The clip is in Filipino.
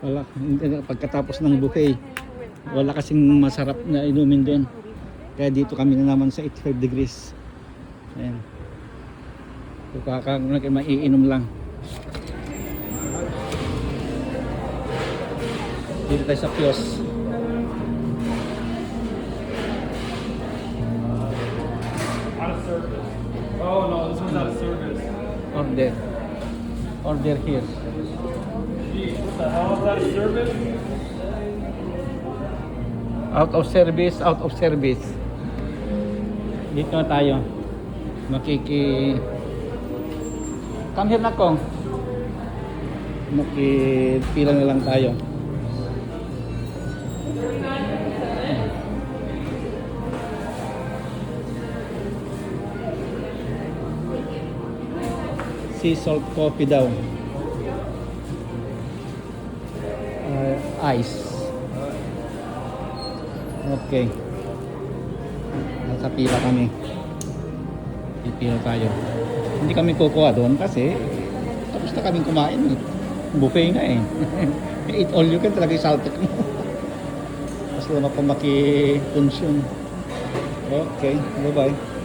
Wala, pagkatapos ng buffet, wala kasing masarap na inumin din. Kaya dito kami na naman sa 85 degrees. Ayan. So, maiinom lang. Dito tayo sa kiosk. Out of service. Oh no, this one's out of service. Order. Order here. Gee, what the hell is out of service? Out of service, out of service. Dito na tayo. Come here na kong. Makipila na lang tayo. Sea salt coffee daw. Ice. Okay. Nakapila kami. Pipila tayo. Hindi kami kukuha doon kasi tapos na kaming kumain eh. Buffet nga eh. Eat all you can talaga yung saltok mo. Mas naman ako maki-consume. Okay, bye bye.